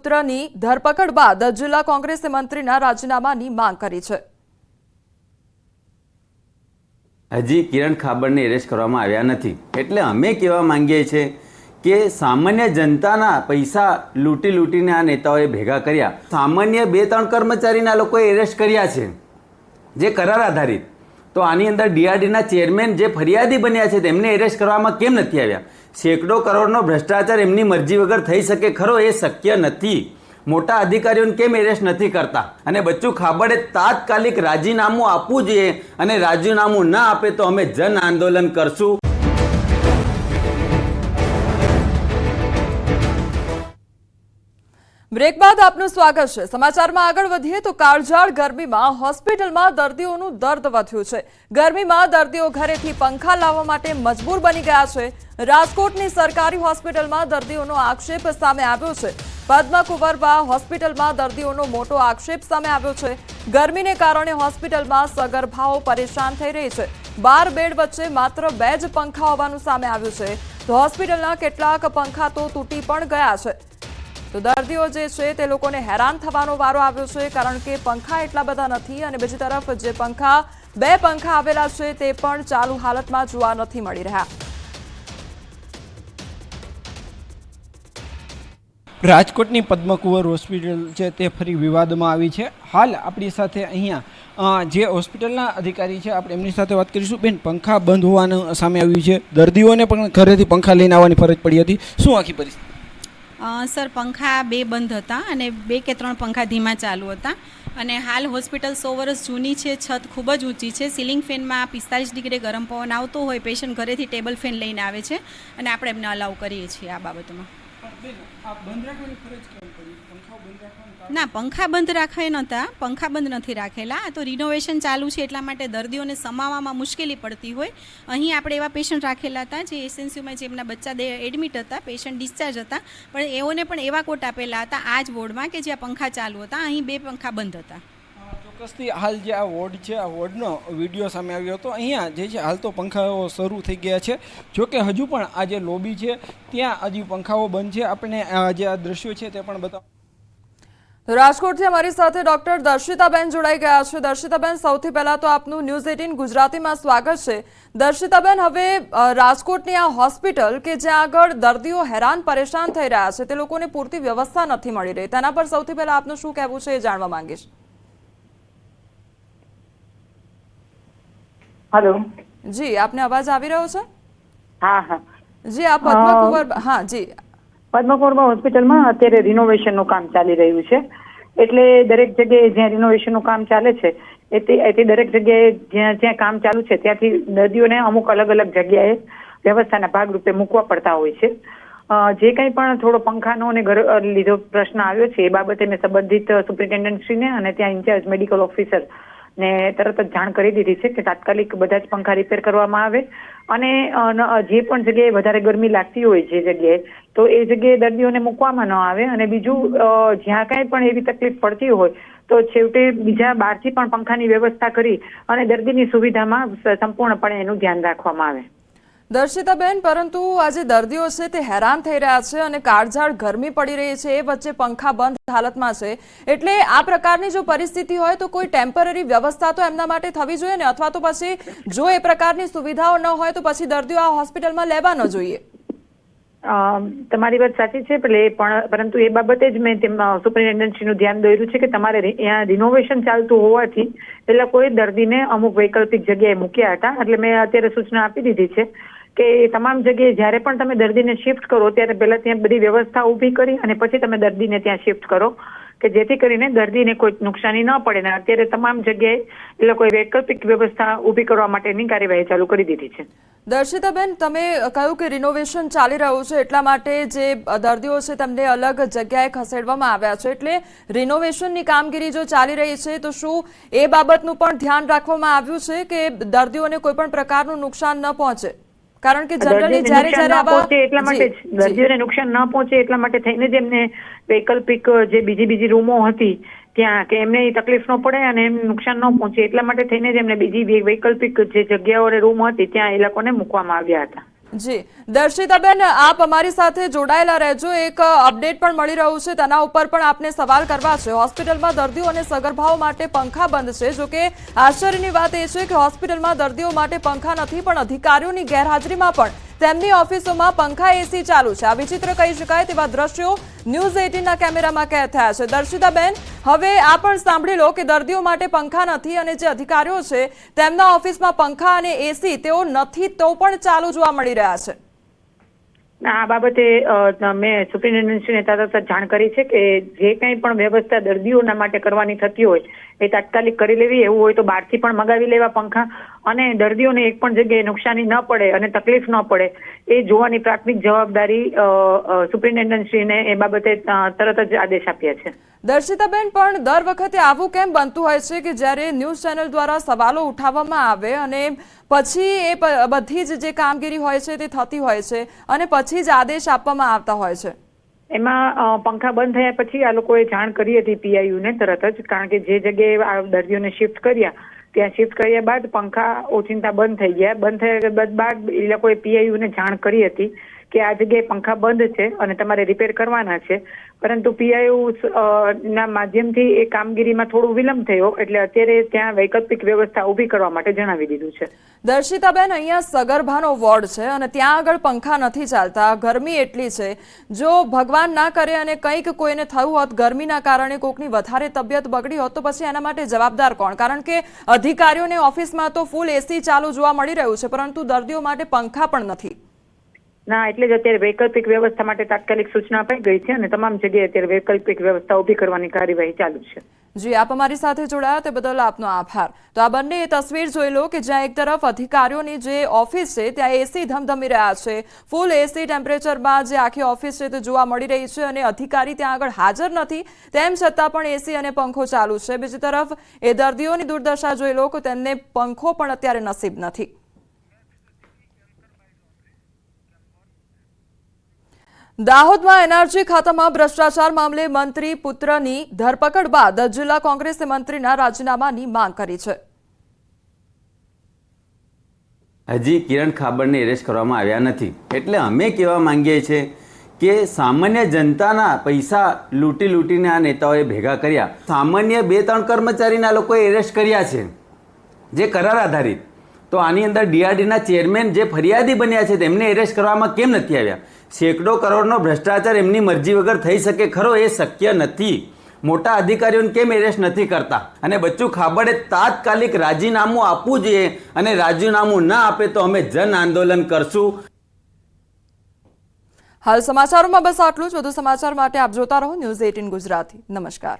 પુત્રની ધરપકડ બાદ જિલ્લા કોંગ્રેસે મંત્રીના રાજીનામાની માંગ કરી છે। હજી કિરણ ખાબડને એરેસ્ટ કરવામાં આવ્યા નથી, એટલે અમે કહેવા માંગીએ છીએ કે સામાન્ય જનતાના પૈસા લૂંટીને આ નેતાઓએ ભેગા કર્યા। સામાન્ય 2-3 કર્મચારીના લોકોએ એરેસ્ટ કર્યા છે જે કરાર આધારિત, તો આની અંદર ડીઆરડીના ચેરમેન જે ફરિયાદી બન્યા છે તેમને એરેસ્ટ કરવામાં કેમ નથી આવ્યા? સેંકડો કરોડનો ભ્રષ્ટાચાર એમની મરજી વગર થઈ શકે ખરો? એ શક્ય નથી। મોટા અધિકારીઓને કેમ એરેસ્ટ નથી કરતા? અને બચ્ચુ ખાબડે તાત્કાલિક રાજીનામું આપવું જોઈએ, અને રાજીનામું ના આપે તો અમે જન આંદોલન કરશું। બ્રેક બાદ આપનું સ્વાગત છે। સમાચારમાં આગળ વધીએ તો કાળઝાળ ગરમીમાં હોસ્પિટલમાં દર્દીઓનું દર્દ વધ્યું છે। ગરમીમાં દર્દીઓ ઘરેથી પંખા લાવવા માટે મજબૂર બની ગયા છે। રાજકોટની સરકારી હોસ્પિટલમાં દર્દીઓનો આક્ષેપ સામે આવ્યો છે। પદ્મકુંવરબા હોસ્પિટલમાં દર્દીઓનો મોટો આક્ષેપ સામે આવ્યો છે। ગરમીને કારણે હોસ્પિટલમાં સગર્ભાઓ પરેશાન થઈ રહી છે। 12 બેડ વચ્ચે માત્ર 2 જ પંખા હોવાનું સામે આવ્યું છે, તો હોસ્પિટલના કેટલાક પંખા તો તૂટી પણ ગયા છે। તો દર્દીઓ જે છે તે લોકોને હેરાન થવાનો વારો આવ્યો છે, કારણ કે પંખા એટલા બધા નથી, અને બીજી તરફ જે પંખા 2 પંખા આવેલા છે તે પણ ચાલુ હાલતમાં જોવા નથી મળી રહ્યા। રાજકોટની પદ્મકુંવર હોસ્પિટલ છે તે ફરી વિવાદમાં આવી છે। હાલ આપણી સાથે અહીંયા જે હોસ્પિટલના અધિકારી છે, આપણે એમની સાથે વાત કરીશું। બેન, પંખા બંધ હોવાનું સામે આવ્યું છે, દર્દીઓને પણ ઘરેથી પંખા લઈને આવવાની ફરજ પડી હતી, શું આખી પરિસ્થિતિ? સર, પંખા 2 બંધ હતા અને 2 કે 3 પંખા ધીમા ચાલુ હતા, અને હાલ હોસ્પિટલ 100 વર્ષ જૂની છે, છત ખૂબ જ ઊંચી છે, સીલિંગ ફેનમાં 45 ડિગ્રી ગરમ પવન આવતો હોય, પેશન્ટ ઘરેથી ટેબલ ફેન લઈને આવે છે અને આપણે એમને અલાઉ કરીએ છીએ આ બાબતમાં। ના, પંખા બંધ રાખાય નહોતા, પંખા બંધ નથી રાખેલા, આ તો રિનોવેશન ચાલુ છે એટલા માટે દર્દીઓને સમાવવામાં મુશ્કેલી પડતી હોય। અહીં આપણે એવા પેશન્ટ રાખેલા હતા જે એસએનસીયુમાં જેમના બચ્ચા એડમિટ હતા, પેશન્ટ ડિસ્ચાર્જ હતા, પણ એઓને પણ એવા કોટ આપેલા હતા આ જ વોર્ડમાં કે જ્યાં પંખા ચાલુ હતા, અહીં 2 પંખા બંધ હતા। ચોક્કસથી હાલ જે આ વોર્ડ છે, આ વોર્ડનો વિડીયો સામે આવ્યો હતો। અહીંયા જે છે હાલ તો પંખાઓ શરૂ થઈ ગયા છે, જોકે હજુ પણ આ જે લોબી છે ત્યાં હજી પંખાઓ બંધ છે। આપણે જે આ દ્રશ્યો છે તે પણ બતાવો। રાજકોટથી અમારી સાથે ડોક્ટર દર્શિતાબેન જોડાઈ ગયા છે। દર્શિતાબેન, સૌથી પહેલા તો આપનું ન્યૂઝ 18 ગુજરાતીમાં સ્વાગત છે। દર્શિતાબેન, હવે રાજકોટની આ હોસ્પિટલ કે જ્યાં આગળ દર્દીઓ હેરાન પરેશાન થઈ રહ્યા છે, તે લોકોને પૂરતી વ્યવસ્થા નથી મળી રહી, તેના પર સૌથી પહેલા આપનું શું કહેવું છે એ જાણવા માંગીશ। हेलो जी, आपने अवाज આવી રહ્યો છે? हाँ हाँ જી, આ પદ્મકુંવર, હા જી, પદ્મકુંવરબા હોસ્પિટલમાં અત્યારે રિનોવેશનનું કામ ચાલી રહ્યું છે, એટલે દરેક જગ્યાએ જ્યાં રિનોવેશનનું કામ ચાલે છે એ દરેક જગ્યાએ જ્યાં કામ ચાલુ છે ત્યાંથી દર્દીઓને અમુક અલગ અલગ જગ્યાએ વ્યવસ્થાના ભાગરૂપે મૂકવા પડતા હોય છે। જે કંઈ પણ થોડો પંખાનો અને ઘર લીધો પ્રશ્ન આવ્યો છે એ બાબતે મેં સંબંધિત સુપ્રિન્ટેન્ડન્ટશ્રીને અને ત્યાં ઇન્ચાર્જ મેડિકલ ઓફિસર ને તરત જ જાણ કરી દીધી છે કે તાત્કાલિક બધા જ પંખા રિપેર કરવામાં આવે, અને જે પણ જગ્યાએ વધારે ગરમી લાગતી હોય જે જગ્યાએ, તો એ જગ્યાએ દર્દીઓને મૂકવામાં ન આવે। અને બીજું, જ્યાં કાંઈ પણ એવી તકલીફ પડતી હોય તો છેવટે બીજા બહારથી પણ પંખાની વ્યવસ્થા કરી અને દર્દીની સુવિધામાં સંપૂર્ણપણે એનું ધ્યાન રાખવામાં આવે। દર્શિતાબેન, પરંતુ આજે દર્દીઓ છે તે હેરાન થઈ રહ્યા છે અને કાળઝાળ ગરમી પડી રહી છે, એ વચ્ચે પંખા બંધ હાલતમાં છે, એટલે આ પ્રકારની જો પરિસ્થિતિ હોય તો કોઈ ટેમ્પરરી વ્યવસ્થા તો એમના માટે થવી જોઈએ ને, અથવા તો પછી જો એ પ્રકારની સુવિધાઓ ન હોય તો પછી દર્દીઓ આ હોસ્પિટલમાં લેવા ન જોઈએ। તમારી વાત સાચી છે, પરંતુ એ બાબતે જ મેં સુપ્રિન્ટેન્ડન્ટશ્રીનું ધ્યાન દોર્યું છે કે તમારે અહીંયા રિનોવેશન ચાલતું હોવાથી પેલા કોઈ દર્દીને અમુક વૈકલ્પિક જગ્યાએ મૂક્યા હતા, એટલે મેં અત્યારે સૂચના આપી દીધી છે કે તમામ જગ્યાએ જ્યારે પણ તમે દર્દીને શિફ્ટ કરો ત્યારે પહેલા ત્યાં બધી વ્યવસ્થા ઊભી કરી અને પછી તમે દર્દીને ત્યાં શિફ્ટ કરો, કે જેથી કરીને દર્દીને કોઈ નુકસાની ન પડે। ને અત્યારે તમામ જગ્યાએ એ લોકોએ વૈકલ્પિક વ્યવસ્થા ઊભી કરવા માટેની કાર્યવાહી ચાલુ કરી દીધી છે। દર્શિતાબેન, તમે કહ્યું કે રિનોવેશન ચાલી રહ્યું છે એટલા માટે જે દર્દીઓ છે તેમને અલગ જગ્યાએ ખસેડવામાં આવ્યા છે, એટલે રિનોવેશનની કામગીરી જો ચાલી રહી છે તો શું એ બાબતનું પણ ધ્યાન રાખવામાં આવ્યું છે કે દર્દીઓને કોઈ પણ પ્રકારનું નુકસાન ન પહોંચે? કારણ કે જનરલી જ્યારે એટલા માટે દર્દીઓને નુકસાન ન પહોંચે એટલા માટે થઈને જ એમને વૈકલ્પિક જે બીજી રૂમો હતી ત્યાં કે એમને તકલીફ ન પડે અને એમ નુકસાન ન પહોંચે એટલા માટે થઈને જ એમને બીજી વૈકલ્પિક જે જગ્યાઓ અને રૂમ હતી ત્યાં એ લોકોને મૂકવામાં આવ્યા હતા। જી દર્શિતાબેન, આપ અમારી સાથે જોડાયેલા રહેજો. એક અપડેટ પણ મળી રહ્યું છે, તેના ઉપર પણ આપને સવાલ કરવા છે. હોસ્પિટલમાં દર્દીઓ અને સગર્ભાઓ માટે પંખા બંધ છે. જો કે આશ્ચર્યની વાત એ છે કે હોસ્પિટલમાં દર્દીઓ માટે પંખા નથી, પણ અધિકારીઓની ગેરહાજરીમાં પણ તેમની ઓફિસોમાં પંખા એસી ચાલુ છે. આ વિચિત્ર કહી શકાય તેવા દ્રશ્યો ન્યૂઝ 18ના કેમેરામાં કેદ થયા છે. દર્શિતાબેન, હવે આ પણ સાંભળી લો કે દર્દીઓ માટે પંખા નથી અને જે અધિકારીઓ છે તેમના ઓફિસમાં પંખા અને એસી તેઓ નથી તો પણ ચાલુ જોવા મળી રહ્યા છે. આ બાબતે મેં સુપ્રિન્ટેન્ડન્ટશ્રીને તરત જાણ કરી છે કે જે કંઈ પણ વ્યવસ્થા દર્દીઓના માટે કરવાની થતી હોય એ તાત્કાલિક કરી લેવી. એવું હોય તો બહારથી પણ મગાવી લેવા પંખા, અને દર્દીઓને એક પણ જગ્યાએ નુકસાની ન પડે અને તકલીફ ન પડે એ જોવાની પ્રાથમિક જવાબદારી સુપ્રિન્ટેન્ડન્ટશ્રીને એ બાબતે તરત જ આદેશ આપ્યા છે. દર્શિતાબેન, પણ દર વખતે આવું કેમ બનતું હોય છે કે જ્યારે ન્યૂઝ ચેનલ દ્વારા સવાલો ઉઠાવવામાં આવે અને પછી એ બધી જ જે કામગીરી હોય છે તે થતી હોય છે અને પછી જ આદેશ આપવામાં આવતા હોય છે? એમાં પંખા બંધ થયા પછી આ લોકોએ જાણ કરી હતી પીઆઈયુને તરત જ, કારણ કે જે જગ્યાએ આ દર્દીઓને શિફ્ટ કર્યા ત્યાં શિફ્ટ કર્યા બાદ પંખા ઓચિંતા બંધ થઈ ગયા. બંધ થયા બાદ એ લોકોએ પીઆઈયુને જાણ કરી હતી કે આ જગ્યાએ પંખા બંધ છે અને તમારે રિપેર કરવાના છે, પરંતુ પીઆઈયુ ના માધ્યમથી એ કામગીરીમાં થોડું વિલંબ થયો, એટલે અત્યારે ત્યાં વૈકલ્પિક વ્યવસ્થા ઊભી કરવા માટે જણાવી દીધું છે. દર્શિતાબેન, અહીંયા સગર્ભાનો વોર્ડ છે અને ત્યાં આગળ પંખા નથી ચાલતા. ગરમી એટલી છે, જો ભગવાન ના કરે અને કંઈક કોઈને થયું હોત, ગરમીના કારણે કોઈકની વધારે તબિયત બગડી હોત, તો પછી એના માટે જવાબદાર કોણ? કારણ કે અધિકારીઓને ઓફિસમાં તો ફૂલ એસી ચાલુ જોવા મળી રહ્યું છે, પરંતુ દર્દીઓ માટે પંખા પણ નથી. ના, એટલે જ અત્યારે વૈકલ્પિક વ્યવસ્થા માટે તાત્કાલિક સૂચના અપાઈ ગઈ છે અને તમામ જગ્યાએ અત્યારે વૈકલ્પિક વ્યવસ્થા ઊભી કરવાની કાર્યવાહી ચાલુ છે. જી, આપ અમારી સાથે જોડાયા તે બદલ આપનો આભાર. તો આ બંને તસવીર જોઈ લો કે જ્યાં એક તરફ અધિકારીઓની જે ઓફિસ છે ત્યાં એસી ધમધમી રહ્યા છે, ફૂલ એસી ટેમ્પરેચરમાં જે આખી ઓફિસ છે તે જોવા મળી રહી છે અને અધિકારી ત્યાં આગળ હાજર નથી, તેમ છતાં પણ એસી અને પંખો ચાલુ છે. બીજી તરફ એ દર્દીઓની દુર્દશા જોઈ લો કે તેમને પંખો પણ અત્યારે નસીબ નથી. દાહોદમાં એનર્જી ખાતામાં ભ્રષ્ટાચાર મામલે મંત્રી પુત્રની ધરપકડ બાદ જિલ્લા કોંગ્રેસે મંત્રીના રાજીનામાની માંગ કરી છે. હજી કિરણ ખાબડને એરેસ્ટ કરવામાં આવ્યા નથી, એટલે અમે કહેવા માંગીએ છીએ કે સામાન્ય જનતાના પૈસા લૂંટીને આ નેતાઓએ ભેગા કર્યા. સામાન્ય 2-3 કર્મચારીના લોકોએ એરેસ્ટ કર્યા છે જે કરાર આધારિત. તો આની અંદર ડીઆરડીના ચેરમેન જે ફરિયાદી બન્યા છે તેમને એરેસ્ટ કરવામાં કેમ નથી આવ્યા? સેંકડો કરોડનો ભ્રષ્ટાચાર એમની મરજી વગર થઈ શકે ખરો? એ શક્ય નથી. મોટા અધિકારીઓને કેમ એરેસ્ટ નથી કરતા? અને બચ્ચુ ખાબડે તાત્કાલિક રાજીનામું આપવું જોઈએ, અને રાજીનામું ના આપે તો અમે જન આંદોલન કરશું. હાલ સમાચારોમાં બસ આટલું જ. વધુ સમાચાર માટે આપ જોતા રહો ન્યૂઝ 18 ગુજરાતી. નમસ્કાર.